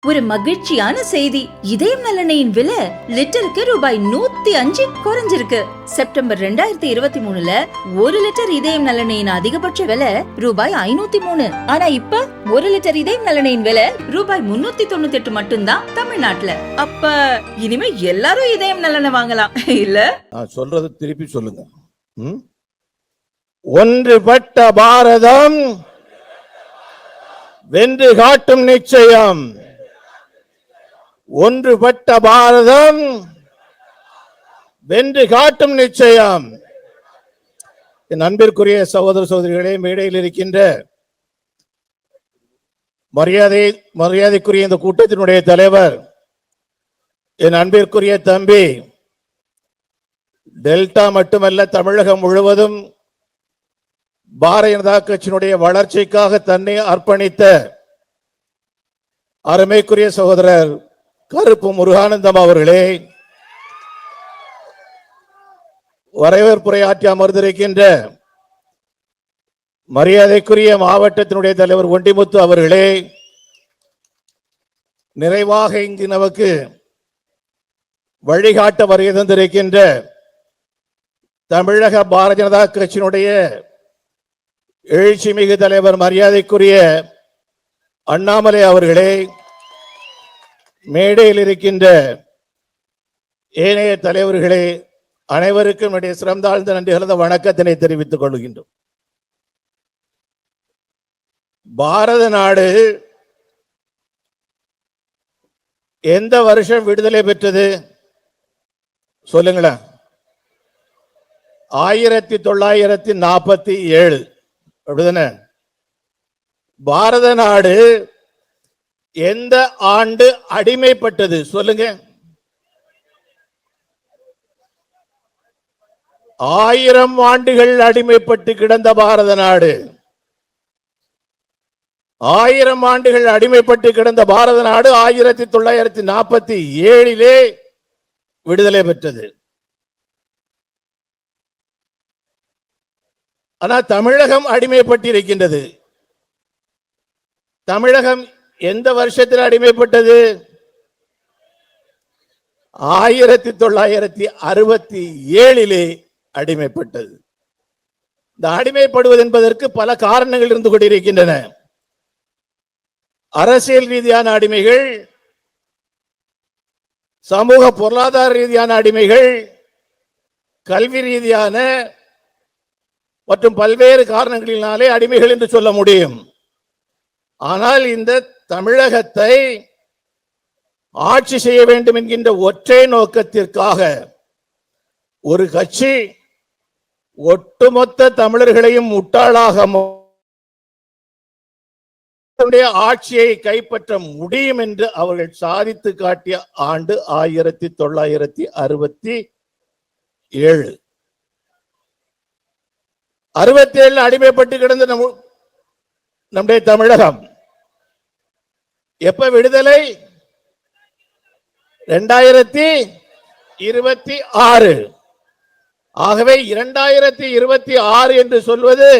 ஒரு மகிழ்ச்சியான செய்தி. இதயம் நல்லெண்ணெயின் விலை லிட்டருக்கு ரூபாய் 105 குறைஞ்சிருக்கு. செப்டம்பர் 2023ல 1 லிட்டர் இதயம் நல்லெண்ணெயின் அதிகபட்ச விலை ரூபாய் 503. ஆனா இப்ப 1 லிட்டர் இதயம் நல்லெண்ணெயின் விலை ரூபாய் 398 மட்டும்தான் தமிழ்நாட்டுல. அப்ப இனிமே எல்லாரும் இதயம் நல்லெண்ணெய் வாங்கலாம் இல்ல? சொல்றது திருப்பி சொல்லுங்க. ஒன்றுபட்ட பாரதம் வென்று காட்டும் நிச்சயம். ஒன்றுபட்ட பாரதம் வென்று காட்டும் நிச்சயம். என் அன்பிற்குரிய சகோதர சகோதரிகளே, மேடையில் இருக்கின்ற மரியாதைக்குரிய இந்த கூட்டத்தினுடைய தலைவர், என் அன்பிற்குரிய தம்பி, டெல்டா மட்டுமல்ல தமிழகம் முழுவதும் பாரதிய ஜனதா கட்சியினுடைய வளர்ச்சிக்காக தன்னை அர்ப்பணித்த அருமைக்குரிய சகோதரர் கருப்பு முருகானந்தம் அவர்களே, வரவேற்புரையாற்றி அமர்ந்திருக்கின்ற மரியாதைக்குரிய மாவட்டத்தினுடைய தலைவர் ஒண்டிமுத்து அவர்களே, நிறைவாக இங்கு நமக்கு வழிகாட்ட வருகை தந்திருக்கின்ற தமிழக பாரதிய ஜனதா கட்சியினுடைய எழுச்சி மிகு தலைவர் மரியாதைக்குரிய அண்ணாமலை அவர்களே, மேடையில் இருக்கின்ற ஏனைய தலைவர்களே, அனைவருக்கும் என்னுடைய சிறந்தாழ்ந்த நன்றி கலந்த வணக்கத்தினை தெரிவித்துக் கொள்கின்றோம். பாரத நாடு எந்த வருஷம் விடுதலை பெற்றது சொல்லுங்களேன்? 1947 அப்படிதானே? பாரத நாடு எந்த ஆண்டு அடிமைப்பட்டது சொல்லுங்க? 1000 ஆண்டுகள் அடிமைப்பட்டு கிடந்த பாரத நாடு, 1000 ஆண்டுகள் அடிமைப்பட்டு கிடந்த பாரத நாடு 1947 விடுதலை பெற்றது. ஆனால் தமிழகம் அடிமைப்பட்டிருக்கின்றது. தமிழகம் எந்த வருஷத்தில் அடிமைப்பட்டது? 1967 அடிமைப்பட்டது. இந்த அடிமைப்படுவது என்பதற்கு பல காரணங்கள் இருந்து கொண்டிருக்கின்றன. அரசியல் ரீதியான அடிமைகள், சமூக பொருளாதார ரீதியான அடிமைகள், கல்வி ரீதியான மற்றும் பல்வேறு காரணங்களினாலே அடிமைகள் என்று சொல்ல முடியும். ஆனால் இந்த தமிழகத்தை ஆட்சி செய்ய வேண்டும் என்கின்ற ஒற்றை நோக்கத்திற்காக ஒரு கட்சி ஒட்டுமொத்த தமிழர்களையும் முட்டாளாக ஆட்சியை கைப்பற்ற முடியும் என்று அவர்கள் சாதித்து காட்டிய ஆண்டு 1967. 67 அடிமைப்பட்டு கிடந்த நம்முடைய தமிழகம் எப்ப விடுதலை? 2026. ஆகவே 2026 என்று சொல்வது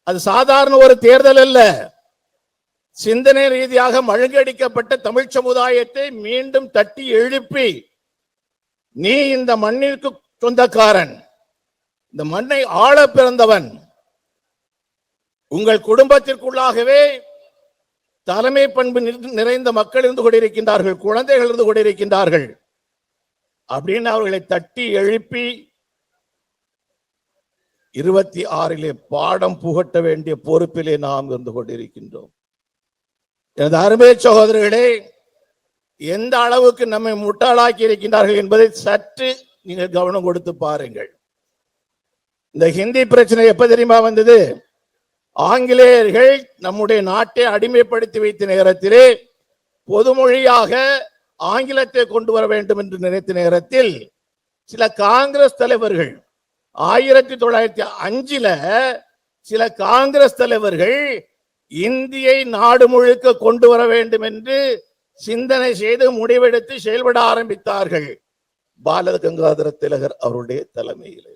அது சாதாரண ஒரு தேர்தல் அல்ல. சிந்தனை ரீதியாக மழுங்கடிக்கப்பட்ட தமிழ் சமுதாயத்தை மீண்டும் தட்டி எழுப்பி, நீ இந்த மண்ணிற்கு சொந்தக்காரன், இந்த மண்ணை ஆள பிறந்தவன், உங்கள் குடும்பத்திற்குள்ளாகவே தலைமை பண்பு நிறைந்த மக்கள் இருந்து கொண்டிருக்கின்றார்கள், குழந்தைகள் இருந்து கொண்டிருக்கின்றார்கள் அப்படின்னு அவர்களை தட்டி எழுப்பி 26 பாடம் புகட்ட வேண்டிய பொறுப்பிலே நாம் இருந்து கொண்டிருக்கின்றோம். எனது அருமை சகோதரர்களே, எந்த அளவுக்கு நம்மை முட்டாளாக்கி இருக்கின்றார்கள் என்பதை சற்று நீங்கள் கவனம் கொடுத்து பாருங்கள். இந்த ஹிந்தி பிரச்சனை எப்ப தெரியுமா வந்தது? ஆங்கிலேயர்கள் நம்முடைய நாட்டை அடிமைப்படுத்தி வைத்த நேரத்திலே பொதுமொழியாக ஆங்கிலத்தை கொண்டு வர வேண்டும் என்று நினைத்த நேரத்தில் சில காங்கிரஸ் தலைவர்கள் 1905 சில காங்கிரஸ் தலைவர்கள் இந்தியை நாடு முழுக்க கொண்டு வர வேண்டும் என்று சிந்தனை செய்து முடிவெடுத்து செயல்பட ஆரம்பித்தார்கள். பால கங்காதர திலகர் அவருடைய தலைமையில்.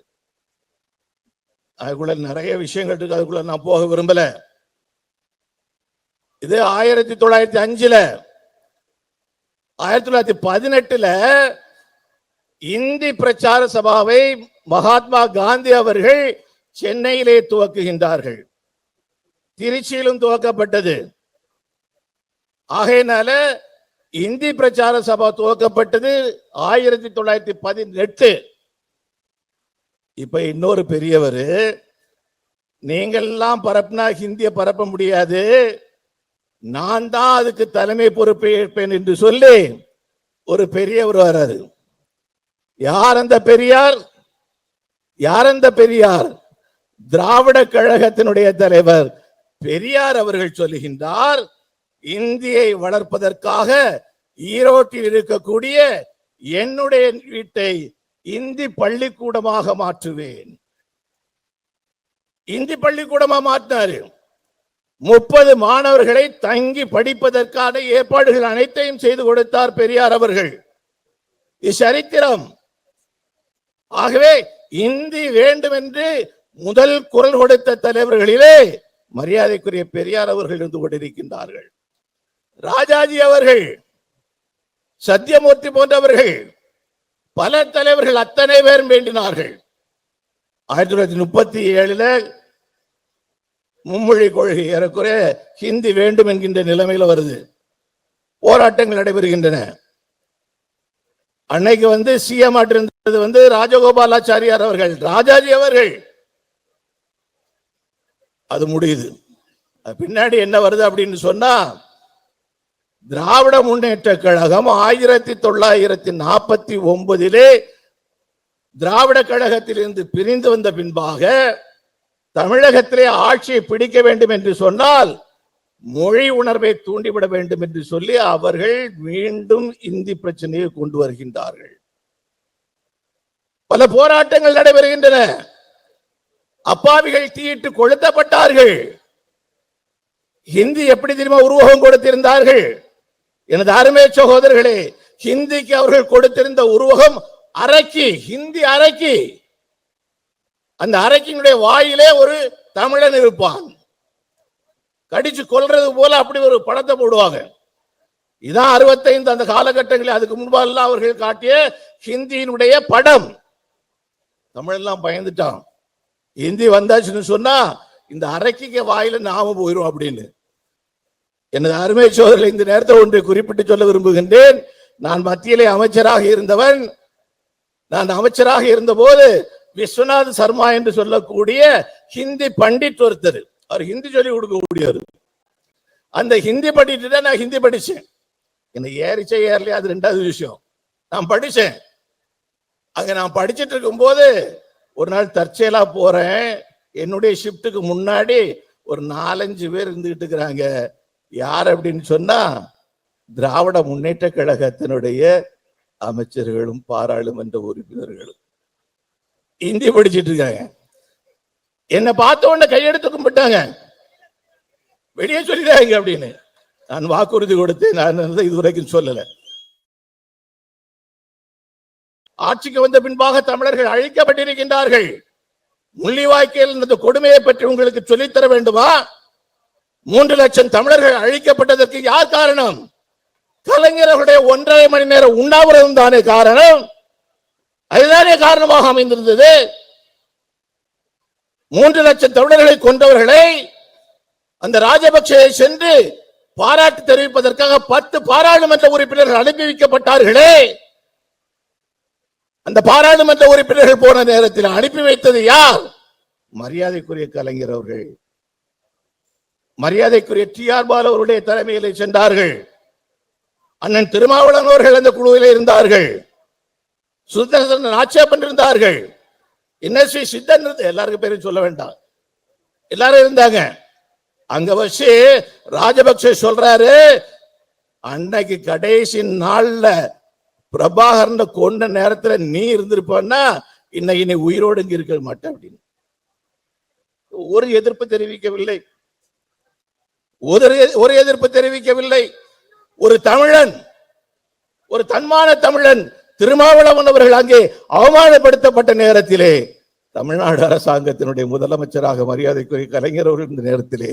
அதுக்குள்ள நிறைய விஷயங்கள் இருக்கு, அதுக்குள்ள நான் போக விரும்பல. இது 1905. 1918 இந்தி பிரச்சார சபாவை மகாத்மா காந்தி அவர்கள் சென்னையிலே துவக்குகின்றார்கள். திருச்சியிலும் துவக்கப்பட்டது. ஆகையினால இந்தி பிரச்சார சபா துவக்கப்பட்டது 1918. இப்ப இன்னொரு பெரியவர், நீங்கள் எல்லாம் பரப்புனா ஹிந்தியை பரப்ப முடியாது, நான் தான் அதுக்கு தலைமை பொறுப்பை ஏற்பேன் என்று சொல்லி ஒரு பெரியவர் வராரு. யார் அந்த பெரியார்? யார் அந்த பெரியார்? திராவிட கழகத்தினுடைய தலைவர் பெரியார் அவர்கள் சொல்லுகின்றார், இந்தியை வளர்ப்பதற்காக ஈரோட்டில் இருக்கக்கூடிய என்னுடைய வீட்டை இந்தி பள்ளிக்கூடமாக மாற்றுவேன். இந்தி பள்ளிக்கூடமா மாற்றினாரு. 30 மாணவர்களை தங்கி படிப்பதற்கான ஏற்பாடுகள் அனைத்தையும் செய்து கொடுத்தார் பெரியார் அவர்கள். இது சரித்திரம். ஆகவே இந்தி வேண்டும் என்று முதல் குரல் கொடுத்த தலைவர்களிலே மரியாதைக்குரிய பெரியார் அவர்கள் இருந்து கொண்டிருக்கின்றார்கள். ராஜாஜி அவர்கள், சத்தியமூர்த்தி போன்றவர்கள், பல தலைவர்கள் அத்தனை பேரும் வேண்டினார்கள். 1937 மும்மொழி கொள்கை ஏறக்குறைய ஹிந்தி வேண்டும் என்கின்ற நிலைமையில வருது. போராட்டங்கள் நடைபெறுகின்றன. அன்னைக்கு சிஎம் இருந்தது ராஜகோபாலாச்சாரியார் அவர்கள், ராஜாஜி அவர்கள். அது முடியுது. பின்னாடி என்ன வருது அப்படின்னு சொன்னா, திராவிட முன்னேற்ற கழகம் 1949 திராவிட கழகத்தில் இருந்து பிரிந்து வந்த பின்பாக தமிழகத்திலே ஆட்சியை பிடிக்க வேண்டும் என்று சொன்னால் மொழி உணர்வை தூண்டிவிட வேண்டும் என்று சொல்லி அவர்கள் மீண்டும் இந்தி பிரச்சனையை கொண்டு வருகின்றார்கள். பல போராட்டங்கள் நடைபெறுகின்றன. அப்பாவிகள் தீயிட்டு கொளுத்தப்பட்டார்கள். ஹிந்தி எப்படி தெரியுமா உருவகம் கொடுத்திருந்தார்கள்? எனது அருமை சகோதரர்களே, ஹிந்திக்கு அவர்கள் கொடுத்திருந்த உருவகம் அரக்கி, ஹிந்தி அரக்கி. அந்த அரக்கினுடைய வாயிலே ஒரு தமிழன் இருப்பான். கடிச்சு கொல்றது போல அப்படி ஒரு படத்தை போடுவாங்க. இதான் 65 அந்த காலகட்டங்களில். அதுக்கு முன்பாக அவர்கள் காட்டிய ஹிந்தியினுடைய படம். தமிழெல்லாம் பயந்துட்டான். ஹிந்தி வந்தாச்சுன்னு சொன்னா இந்த அரக்கிக்கு வாயில நாம போயிரும் அப்படின்னு. எனது அருமை சோதரில் இந்த நேரத்தை ஒன்றை குறிப்பிட்டு சொல்ல விரும்புகின்றேன். நான் மத்தியிலே அமைச்சராக இருந்தவன். நான் அமைச்சராக இருந்த போது விஸ்வநாத் சர்மா என்று சொல்லக்கூடிய ஹிந்தி பண்டிட் ஒருத்தர், அவர் ஹிந்தி சொல்லி கொடுக்கக்கூடியவர். அந்த ஹிந்தி படிட்டு தான் நான் ஹிந்தி படிச்சேன். என்ன ஏறிச்சே ஏறலையா அது ரெண்டாவது விஷயம். நான் படிச்சேன். அங்க நான் படிச்சுட்டு இருக்கும் போது ஒரு நாள் தற்செயலா போறேன். என்னுடைய ஷிப்டுக்கு முன்னாடி ஒரு 4-5 பேர் இருந்துகிட்டு இருக்கிறாங்க. யார் அப்படின்னு சொன்னா, திராவிட முன்னேற்ற கழகத்தினுடைய அமைச்சர்களும் பாராளுமன்ற உறுப்பினர்களும் இந்தி படிச்சிட்டு இருக்காங்க. என்ன பார்த்த உடனே கையெடுத்து கும்பிட்டாங்க, வெளியே சொல்லிடாங்க அப்படின்னு. நான் வாக்குறுதி கொடுத்தேன். நான் இதுவரைக்கும் சொல்லல. ஆட்சிக்கு வந்த பின்பாக தமிழர்கள் அழிக்கப்பட்டிருக்கின்றார்கள். முள்ளிவாய்க்கால் இந்த கொடுமையை பற்றி உங்களுக்கு சொல்லித்தர வேண்டுமா? 3 லட்சம் தமிழர்கள் அழிக்கப்பட்டதற்கு யார் காரணம்? கலைஞர்களுடைய 1.5 மணி நேர உண்ணாவிரதம் தானே காரணம். அதுதானே காரணமாக அமைந்திருந்தது. 3 லட்சம் தமிழர்களை கொண்டவர்களை அந்த ராஜபக்சே சென்று பாராட்டு தெரிவிப்பதற்காக 10 பாராளுமன்ற உறுப்பினர்கள் அனுப்பி வைக்கப்பட்டார்களே. அந்த பாராளுமன்ற உறுப்பினர்கள் போன நேரத்தில் அனுப்பி வைத்தது யார்? மரியாதைக்குரிய கலைஞர் அவர்கள், மரியாதைக்குரிய டி.ஆர். பாலு அவருடைய தலைமையிலே சென்றார்கள். அண்ணன் திருமாவளவன் அவர்கள் அந்த குழுவிலே இருந்தார்கள். சுதந்திரன் ஆட்சேபன் இருந்தார்கள். என்எஸ்வி சித்தன் எல்லாருக்கும் பேரும் சொல்ல வேண்டாம், எல்லாரும் இருந்தாங்க. அங்க வச்சு ராஜபக்சே சொல்றாரு, அன்னைக்கு கடைசி நாள்ல பிரபாகரன் கொண்ட நேரத்துல நீ இருந்திருப்பன்னா இன்னைக்கு நீ உயிரோடு இங்க இருக்க மாட்டேன் அப்படின்னு. ஒரு எதிர்ப்பு தெரிவிக்கவில்லை. ஒரு எதிர்ப்பு தெரிவிக்கவில்லை. ஒரு தமிழன், ஒரு தன்மான தமிழன் திருமாவளவன் அவர்கள் அங்கே அவமானப்படுத்தப்பட்ட நேரத்திலே தமிழ்நாடு அரசாங்கத்தினுடைய முதலமைச்சராக மரியாதைக்குரிய கலைஞர் அவர்கள் இந்த நேரத்திலே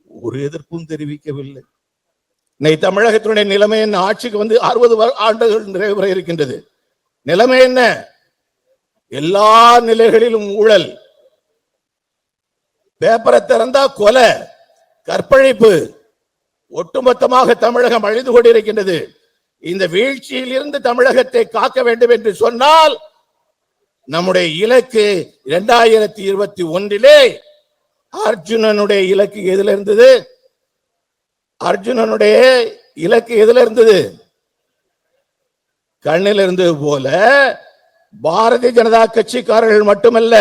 ஒரு எதிர்ப்பும் தெரிவிக்கவில்லை. இன்னைக்கு தமிழகத்தினுடைய நிலைமை என்ன? ஆட்சிக்கு வந்து 60 ஆண்டுகள் நிறைவு பெற இருக்கின்றது. நிலைமை என்ன? எல்லா நிலைகளிலும் ஊழல், பேப்பரை திறந்தா கொலை, கற்பழிப்பு, ஒட்டுமொத்தமாக தமிழகம் அழிந்து கொண்டிருக்கின்றது. இந்த வீழ்ச்சியில் இருந்து தமிழகத்தை காக்க வேண்டும் என்று சொன்னால் நம்முடைய இலக்கு 2021 அர்ஜுனனுடைய இலக்கு எதுல இருந்தது? அர்ஜுனனுடைய இலக்கு எதுல இருந்தது? கண்ணில் இருந்தது போல பாரதிய ஜனதா கட்சிக்காரர்கள் மட்டுமல்ல,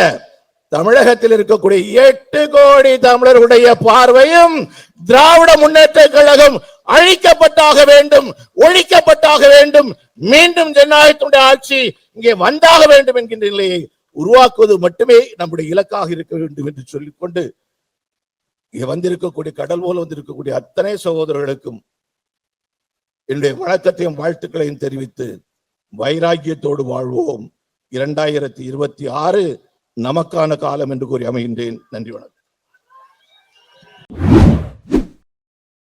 தமிழகத்தில் இருக்கக்கூடிய 8 கோடி தமிழர்களுடைய பார்வையும் திராவிட முன்னேற்ற கழகம் அழிக்கப்பட்டாக வேண்டும், ஒழிக்கப்பட்டாக வேண்டும், மீண்டும் ஜனநாயகத்துடைய ஆட்சி இங்கே வந்தாக வேண்டும் என்கின்ற நிலையை உருவாக்குவது மட்டுமே நம்முடைய இலக்காக இருக்க வேண்டும் என்று சொல்லிக்கொண்டு, இங்கே வந்திருக்கக்கூடிய கடல் போல வந்திருக்கக்கூடிய அத்தனை சகோதரர்களுக்கும் என்னுடைய வணக்கத்தையும் வாழ்த்துக்களையும் தெரிவித்து, வைராக்கியத்தோடு வாழ்வோம். 2026 நமக்கான காலம் என்று கூறி அமைகின்றேன். நன்றி, வணக்கம்.